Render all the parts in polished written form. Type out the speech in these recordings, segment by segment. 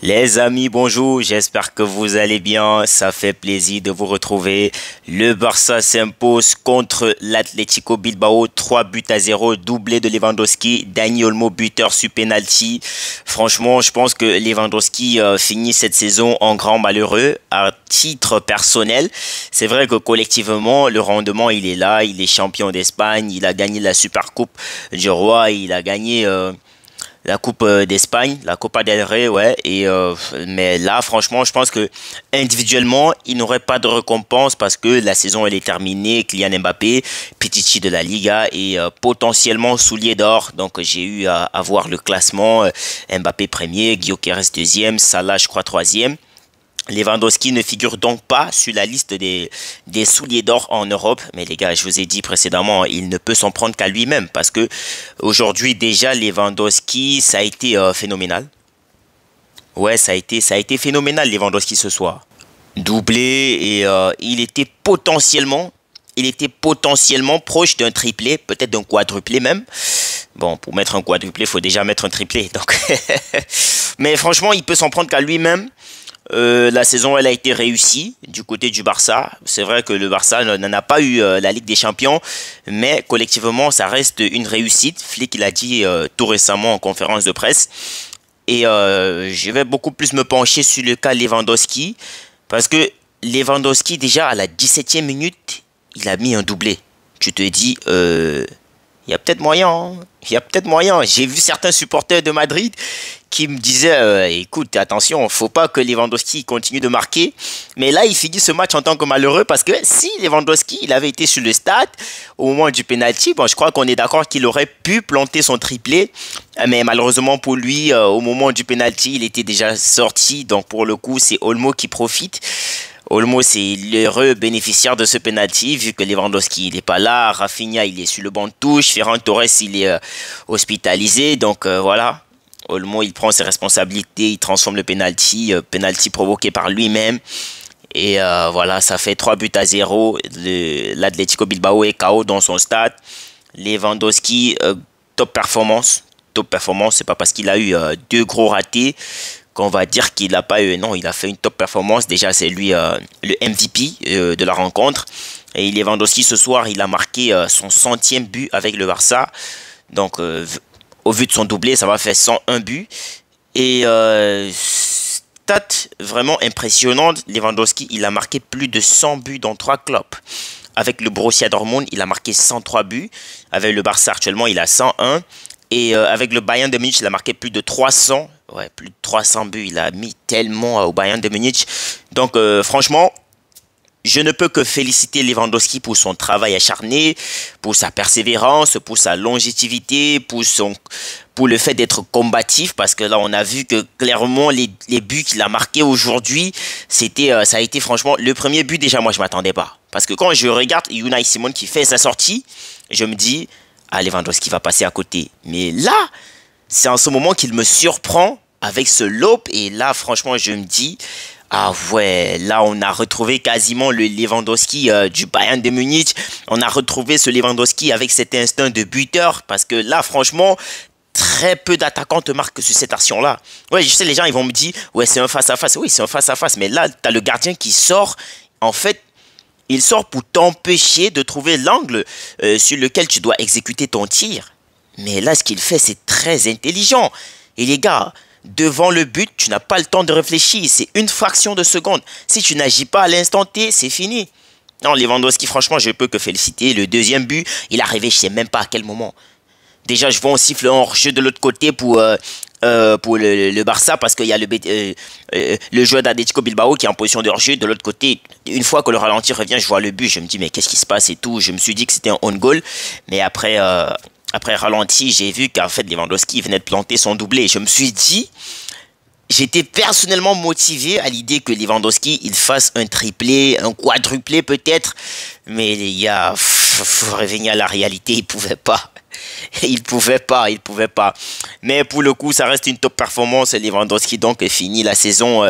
Les amis, bonjour, j'espère que vous allez bien. Ça fait plaisir de vous retrouver. Le Barça s'impose contre l'Atlético Bilbao, 3 buts à 0, doublé de Lewandowski, Dani Olmo buteur sur penalty. Franchement, je pense que Lewandowski finit cette saison en grand malheureux à titre personnel. C'est vrai que collectivement, le rendement, il est là, il est champion d'Espagne, il a gagné la Supercoupe du Roi, il a gagné la Coupe d'Espagne, la Copa del Rey, ouais. Mais là, franchement, je pense que individuellement, il n'aurait pas de récompense parce que la saison elle est terminée. Kylian Mbappé, Pichichi de la Liga et potentiellement soulier d'or. Donc j'ai eu à voir le classement. Mbappé premier, Gyökeres deuxième, Salah je crois troisième. Lewandowski ne figure donc pas sur la liste des souliers d'or en Europe. Mais les gars, je vous ai dit précédemment, il ne peut s'en prendre qu'à lui-même. Parce que aujourd'hui, déjà, Lewandowski, ça a été phénoménal. Ouais, ça a été phénoménal, Lewandowski, ce soir. Doublé et il était potentiellement proche d'un triplé, peut-être d'un quadruplé même. Bon, pour mettre un quadruplé, il faut déjà mettre un triplé. Donc, mais franchement, il peut s'en prendre qu'à lui-même. La saison elle a été réussie du côté du Barça. C'est vrai que le Barça n'en a pas eu la Ligue des Champions, mais collectivement ça reste une réussite. Flick il a dit tout récemment en conférence de presse. Et je vais beaucoup plus me pencher sur le cas Lewandowski parce que Lewandowski déjà à la 17e minute il a mis un doublé. Tu te dis il y a peut-être moyen, hein. Il y a peut-être moyen. J'ai vu certains supporters de Madrid qui me disaient écoute, attention, faut pas que Lewandowski continue de marquer. Mais là, il finit ce match en tant que malheureux parce que si Lewandowski il avait été sur le stade au moment du penalty, bon, je crois qu'on est d'accord qu'il aurait pu planter son triplé. Mais malheureusement pour lui, au moment du penalty, il était déjà sorti. Donc pour le coup, c'est Olmo qui profite. Olmo, c'est l'heureux bénéficiaire de ce penalty, vu que Lewandowski il n'est pas là, Rafinha il est sur le banc de touche, Ferran Torres il est hospitalisé, donc voilà. Olmo il prend ses responsabilités, il transforme le penalty, penalty provoqué par lui-même. Et voilà, ça fait 3 buts à 0. L'Atlético Bilbao est KO dans son stade. Lewandowski, top performance. Top performance, c'est pas parce qu'il a eu deux gros ratés qu'on va dire qu'il n'a pas eu. Non, il a fait une top performance. Déjà, c'est lui le MVP de la rencontre. Et Lewandowski, ce soir, il a marqué son centième but avec le Barça. Donc, au vu de son doublé, ça va faire 101 buts. Et stat vraiment impressionnante. Lewandowski, il a marqué plus de 100 buts dans 3 clubs. Avec le Borussia Dortmund, il a marqué 103 buts. Avec le Barça, actuellement, il a 101. Et avec le Bayern de Munich, il a marqué plus de 300. Ouais, plus de 300 buts. Il a mis tellement au Bayern de Munich. Donc, franchement, je ne peux que féliciter Lewandowski pour son travail acharné, pour sa persévérance, pour sa longévité, pour le fait d'être combatif. Parce que là, on a vu que clairement, les buts qu'il a marqués aujourd'hui, ça a été franchement le premier but. Déjà, moi, je ne m'attendais pas. Parce que quand je regarde Unai Simon qui fait sa sortie, je me dis, ah, Lewandowski va passer à côté. Mais là, c'est en ce moment qu'il me surprend avec ce lob. Et là, franchement, je me dis, ah ouais, là, on a retrouvé quasiment le Lewandowski du Bayern de Munich. On a retrouvé ce Lewandowski avec cet instinct de buteur. Parce que là, franchement, très peu d'attaquants te marquent sur cette action-là. Ouais, je sais, les gens, ils vont me dire, ouais, c'est un face-à-face. Oui, c'est un face-à-face. Mais là, tu as le gardien qui sort. En fait, il sort pour t'empêcher de trouver l'angle sur lequel tu dois exécuter ton tir. Mais là, ce qu'il fait, c'est très intelligent. Et les gars, devant le but, tu n'as pas le temps de réfléchir. C'est une fraction de seconde. Si tu n'agis pas à l'instant T, c'est fini. Non, Lewandowski, franchement, je peux que féliciter. Le deuxième but, il est arrivé, je ne sais même pas à quel moment. Déjà, je vois on siffle un hors-jeu de l'autre côté pour le Barça parce qu'il y a le joueur d'Atlético Bilbao qui est en position de hors-jeu. De l'autre côté, une fois que le ralenti revient, je vois le but. Je me dis, mais qu'est-ce qui se passe et tout. Je me suis dit que c'était un own goal. Mais après ralenti, j'ai vu qu'en fait, Lewandowski venait de planter son doublé. Je me suis dit, j'étais personnellement motivé à l'idée que Lewandowski, il fasse un triplé, un quadruplé peut-être. Mais les gars, faut revenir à la réalité, il pouvait pas. Il pouvait pas. Mais pour le coup, ça reste une top performance. Lewandowski donc finit la saison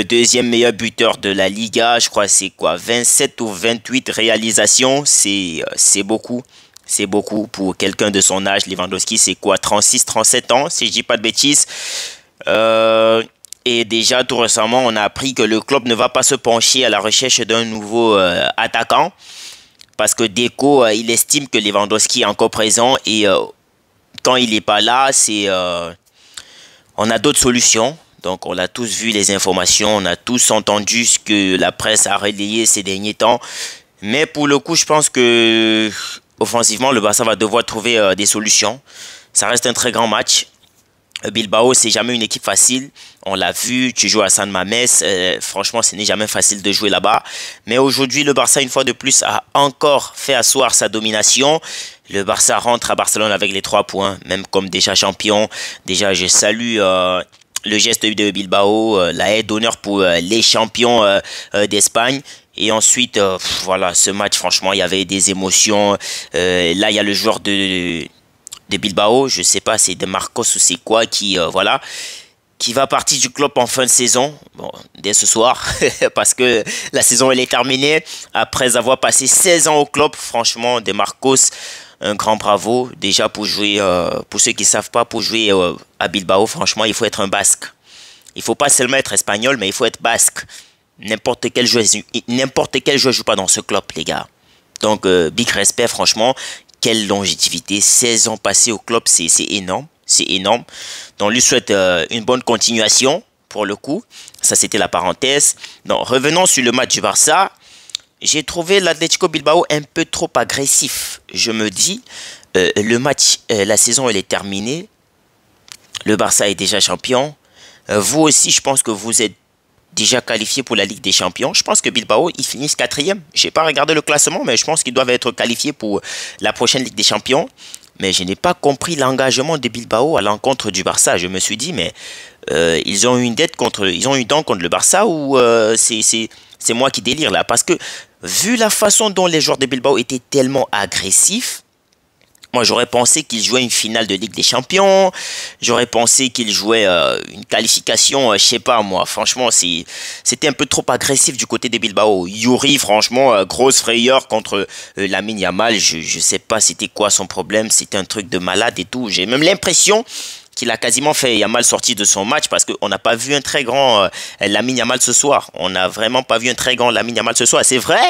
deuxième meilleur buteur de la Liga. Je crois que c'est quoi, 27 ou 28 réalisations. C'est beaucoup. C'est beaucoup pour quelqu'un de son âge. Lewandowski, c'est quoi, 36, 37 ans, si je dis pas de bêtises. Et déjà, tout récemment, on a appris que le club ne va pas se pencher à la recherche d'un nouveau attaquant. Parce que Deco, il estime que Lewandowski est encore présent. Et quand il n'est pas là, on a d'autres solutions. Donc, on a tous vu les informations. On a tous entendu ce que la presse a relayé ces derniers temps. Mais pour le coup, je pense que offensivement, le Barça va devoir trouver des solutions. Ça reste un très grand match. Bilbao, c'est jamais une équipe facile. On l'a vu, tu joues à San Mamés. Franchement, ce n'est jamais facile de jouer là-bas. Mais aujourd'hui, le Barça, une fois de plus, a encore fait asseoir sa domination. Le Barça rentre à Barcelone avec les 3 points, même comme déjà champion. Déjà, je salue le geste de Bilbao, la aide d'honneur pour les champions d'Espagne. Et ensuite, voilà, ce match, franchement, il y avait des émotions. Là, il y a le joueur de Bilbao, je sais pas, c'est de Marcos ou c'est quoi qui voilà, qui va partir du club en fin de saison. Bon, dès ce soir parce que la saison elle est terminée après avoir passé 16 ans au club. Franchement, de Marcos, un grand bravo déjà pour jouer pour ceux qui savent pas, pour jouer à Bilbao, franchement, il faut être un basque. Il faut pas seulement être espagnol, mais il faut être basque. N'importe quel joueur joue pas dans ce club, les gars. Donc big respect, franchement. Quelle longévité, 16 ans passés au club, c'est énorme, c'est énorme. Donc, lui souhaite une bonne continuation, pour le coup. Ça, c'était la parenthèse. Donc, revenons sur le match du Barça. J'ai trouvé l'Atlético Bilbao un peu trop agressif. Je me dis, le match, la saison, elle est terminée. Le Barça est déjà champion. Vous aussi, je pense que vous êtes déjà qualifié pour la Ligue des Champions. Je pense que Bilbao, ils finissent 4e. Je n'ai pas regardé le classement, mais je pense qu'ils doivent être qualifiés pour la prochaine Ligue des Champions. Mais je n'ai pas compris l'engagement de Bilbao à l'encontre du Barça. Je me suis dit, mais ils ont une dent contre le Barça ou c'est moi qui délire là? Parce que vu la façon dont les joueurs de Bilbao étaient tellement agressifs, moi, j'aurais pensé qu'il jouait une finale de Ligue des Champions. J'aurais pensé qu'il jouait une qualification, je sais pas moi. Franchement, c'était un peu trop agressif du côté de Bilbao. Yuri, franchement, grosse frayeur contre Lamine Yamal. Je sais pas c'était quoi son problème. C'était un truc de malade et tout. J'ai même l'impression qu'il a quasiment fait Yamal sortir de son match parce qu'on n'a pas vu un très grand Lamine Yamal ce soir. On n'a vraiment pas vu un très grand Lamine Yamal ce soir. C'est vrai,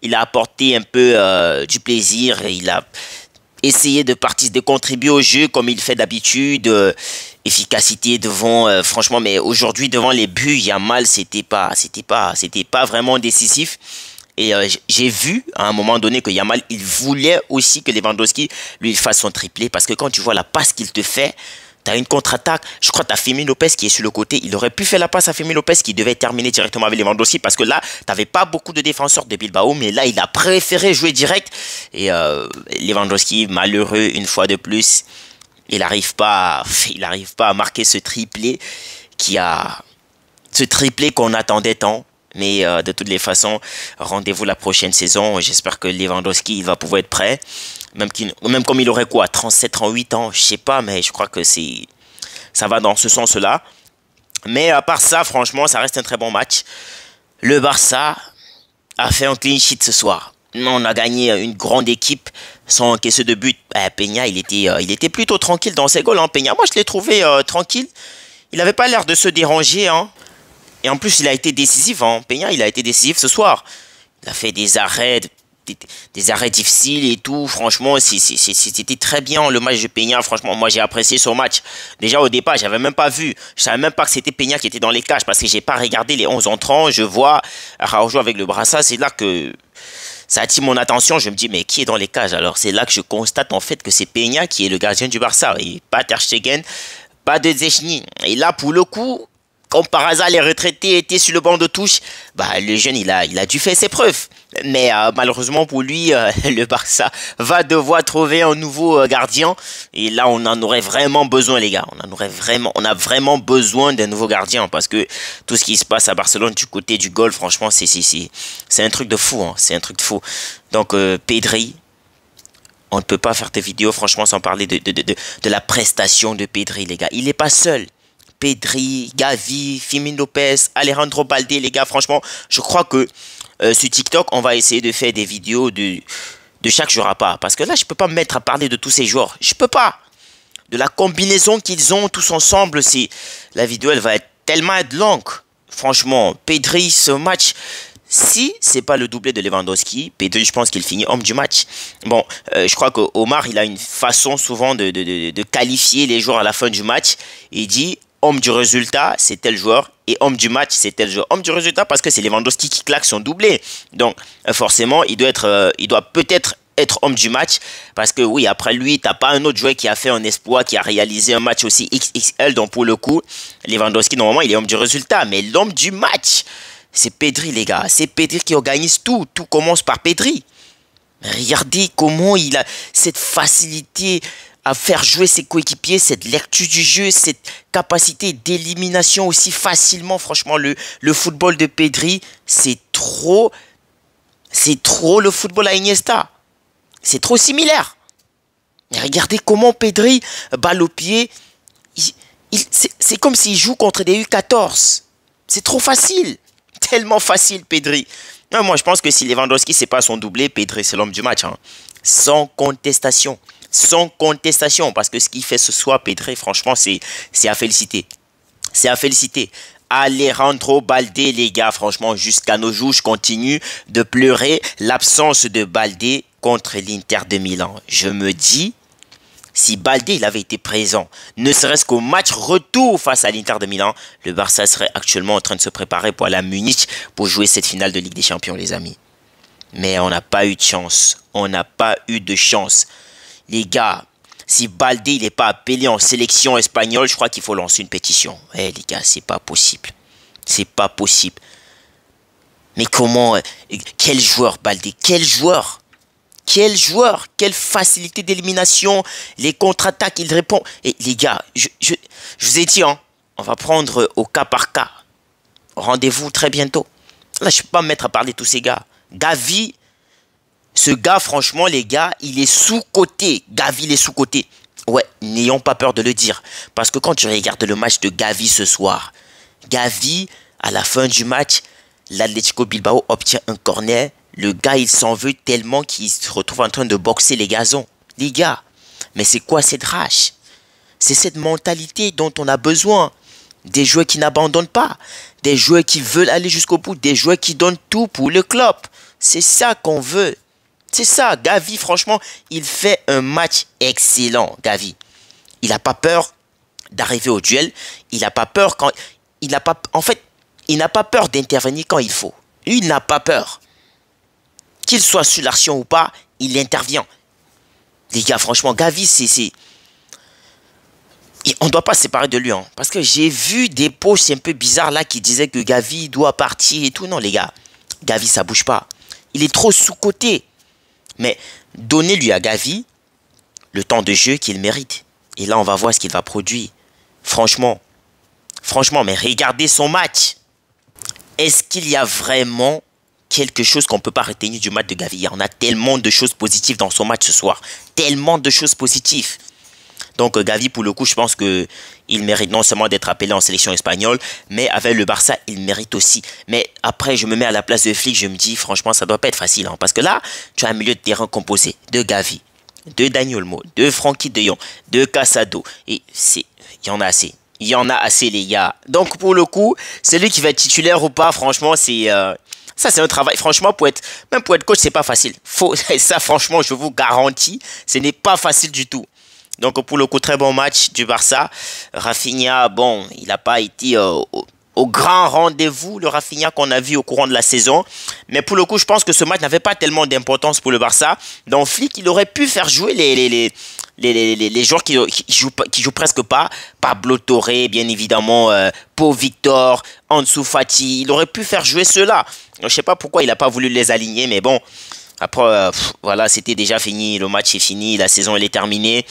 il a apporté un peu du plaisir. Il a essayer de contribuer au jeu comme il fait d'habitude, efficacité devant, franchement, mais aujourd'hui devant les buts, Yamal, c'était pas vraiment décisif. Et j'ai vu à un moment donné que Yamal, il voulait aussi que Lewandowski lui fasse son triplé parce que quand tu vois la passe qu'il te fait, tu as une contre-attaque. Je crois que tu as Fermin Lopez qui est sur le côté. Il aurait pu faire la passe à Fermin Lopez qui devait terminer directement avec Lewandowski parce que là, tu n'avais pas beaucoup de défenseurs de Bilbao, mais là, il a préféré jouer direct. Et Lewandowski, malheureux, une fois de plus, il n'arrive pas à marquer ce triplé qu'on attendait tant. Mais de toutes les façons, rendez-vous la prochaine saison. J'espère que Lewandowski il va pouvoir être prêt. Même comme il aurait quoi, 37, 38 ans, je sais pas, mais je crois que ça va dans ce sens-là. Mais à part ça, franchement, ça reste un très bon match. Le Barça a fait un clean sheet ce soir. On a gagné une grande équipe sans encaisser de but. Peña, il était plutôt tranquille dans ses goals. Hein, Peña, moi, je l'ai trouvé tranquille. Il n'avait pas l'air de se déranger. Hein. Et en plus, il a été décisif. Hein. Peña, il a été décisif ce soir. Il a fait des arrêts difficiles et tout. Franchement, c'était très bien le match de Peña. Franchement, moi, j'ai apprécié son match. Déjà, au départ, j'avais même pas vu. Je savais même pas que c'était Peña qui était dans les cages parce que j'ai pas regardé les 11 entrants. Je vois Araujo avec le Barça. C'est là que ça attire mon attention. Je me dis, mais qui est dans les cages? Alors, c'est là que je constate en fait que c'est Peña qui est le gardien du Barça. Et pas Ter Stegen, pas de Szczęsny. Et là, pour le coup, comme par hasard, les retraités étaient sur le banc de touche. Bah, le jeune, il a dû faire ses preuves. Mais malheureusement pour lui, le Barça va devoir trouver un nouveau gardien. Et là, on en aurait vraiment besoin, les gars. On a vraiment besoin d'un nouveau gardien. Parce que tout ce qui se passe à Barcelone du côté du goal, franchement, c'est un truc de fou. Hein. C'est un truc de fou. Donc, Pedri, on ne peut pas faire des vidéos, franchement, sans parler de la prestation de Pedri, les gars. Il n'est pas seul. Pedri, Gavi, Fermin Lopez, Alejandro Balde, les gars, franchement, je crois que sur TikTok, on va essayer de faire des vidéos de chaque joueur à part. Parce que là, je ne peux pas me mettre à parler de tous ces joueurs. Je ne peux pas. De la combinaison qu'ils ont tous ensemble, la vidéo, elle va être tellement être longue. Franchement, Pedri, ce match, si c'est pas le doublé de Lewandowski, Pedri, je pense qu'il finit homme du match. Bon, je crois qu'Omar, il a une façon souvent de qualifier les joueurs à la fin du match. Il dit, homme du résultat, c'est tel joueur, et homme du match, c'est tel joueur. Homme du résultat parce que c'est Lewandowski qui claque son doublé. Donc, forcément, il doit peut-être être homme du match, parce que oui, après lui, t'as pas un autre joueur qui a fait un exploit, qui a réalisé un match aussi XXL, donc pour le coup, Lewandowski, normalement, il est homme du résultat, mais l'homme du match, c'est Pedri, les gars, c'est Pedri qui organise tout commence par Pedri. Regardez comment il a cette facilité à faire jouer ses coéquipiers, cette lecture du jeu, cette capacité d'élimination aussi facilement, franchement, le football de Pedri, c'est trop le football à Iniesta. C'est trop similaire. Mais regardez comment Pedri, balle au pied, c'est comme s'il joue contre des U14. C'est trop facile. Tellement facile, Pedri. Non, moi, je pense que si Lewandowski, c'est pas son doublé, Pedri, c'est l'homme du match. Hein. Sans contestation. Sans contestation. Parce que ce qu'il fait ce soir, Pedri, franchement, c'est à féliciter. C'est à féliciter. Alejandro Baldé, les gars, franchement, jusqu'à nos jours, je continue de pleurer l'absence de Baldé contre l'Inter de Milan. Je me dis, si Baldé il avait été présent, ne serait-ce qu'au match retour face à l'Inter de Milan, le Barça serait actuellement en train de se préparer pour aller à Munich pour jouer cette finale de Ligue des Champions, les amis. Mais on n'a pas eu de chance. On n'a pas eu de chance. Les gars, si Baldé il n'est pas appelé en sélection espagnole, je crois qu'il faut lancer une pétition. Eh les gars, c'est pas possible. C'est pas possible. Mais comment... Quel joueur Baldé? Quel joueur? Quel joueur? Quelle facilité d'élimination? Les contre-attaques, il répond. Et les gars, je vous ai dit, hein, on va prendre au cas par cas. Rendez-vous très bientôt. Là, je ne peux pas me mettre à parler de tous ces gars. Gavi, ce gars, franchement, les gars, il est sous-coté. Gavi, il est sous-coté. Ouais, n'ayons pas peur de le dire. Parce que quand tu regardes le match de Gavi ce soir, Gavi, à la fin du match, l'Atlético Bilbao obtient un corner. Le gars, il s'en veut tellement qu'il se retrouve en train de boxer les gazons. Les gars, mais c'est quoi cette rage? C'est cette mentalité dont on a besoin. Des joueurs qui n'abandonnent pas. Des joueurs qui veulent aller jusqu'au bout. Des joueurs qui donnent tout pour le club. C'est ça qu'on veut. C'est ça. Gavi, franchement, il fait un match excellent, Gavi. Il n'a pas peur d'arriver au duel. Il n'a pas peur quand... En fait, il n'a pas peur d'intervenir quand il faut. Lui, il n'a pas peur. Qu'il soit sur l'action ou pas, il intervient. Les gars, franchement, Gavi, c'est... On ne doit pas se séparer de lui. Hein, parce que j'ai vu des posts un peu bizarres là qui disaient que Gavi doit partir et tout. Non, les gars, Gavi, ça bouge pas. Il est trop sous-coté. Mais donnez-lui à Gavi le temps de jeu qu'il mérite. Et là, on va voir ce qu'il va produire. Franchement, mais regardez son match. Est-ce qu'il y a vraiment... quelque chose qu'on ne peut pas retenir du match de Gavi? Il y en a tellement de choses positives dans son match ce soir. Tellement de choses positives. Donc Gavi, pour le coup, je pense qu'il mérite non seulement d'être appelé en sélection espagnole, mais avec le Barça, il mérite aussi. Mais après, je me mets à la place de Flick, je me dis, franchement, ça ne doit pas être facile. Hein, parce que là, tu as un milieu de terrain composé de Gavi, de Dani Olmo, de Frenkie de Jong, de Casado. Et il y en a assez. Il y en a assez, les gars. Donc, pour le coup, celui qui va être titulaire ou pas, franchement, c'est... ça, c'est un travail. Franchement, même pour être coach, c'est pas facile. Ça, franchement, je vous garantis, ce n'est pas facile du tout. Donc, pour le coup, très bon match du Barça. Rafinha, bon, il n'a pas été au grand rendez-vous, le Rafinha qu'on a vu au courant de la saison. Mais pour le coup, je pense que ce match n'avait pas tellement d'importance pour le Barça. Donc, Flick, il aurait pu faire jouer les joueurs qui jouent presque pas. Pablo Torre, bien évidemment, Pau Victor, Ansu Fati. Il aurait pu faire jouer ceux-là. Je sais pas pourquoi il n'a pas voulu les aligner, mais bon. Après, voilà, c'était déjà fini. Le match est fini. La saison, elle est terminée.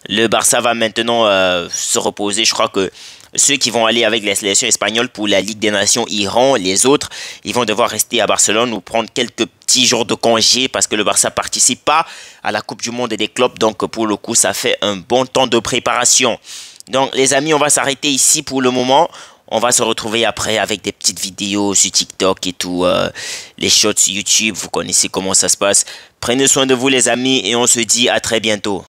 Le Barça va maintenant se reposer. Je crois que ceux qui vont aller avec la sélection espagnole pour la Ligue des Nations iront. Les autres, ils vont devoir rester à Barcelone ou prendre quelques petits jours de congé parce que le Barça participe pas à la Coupe du Monde des clubs. Donc, pour le coup, ça fait un bon temps de préparation. Donc, les amis, on va s'arrêter ici pour le moment. On va se retrouver après avec des petites vidéos sur TikTok et tout. Les shorts sur YouTube, vous connaissez comment ça se passe. Prenez soin de vous, les amis, et on se dit à très bientôt.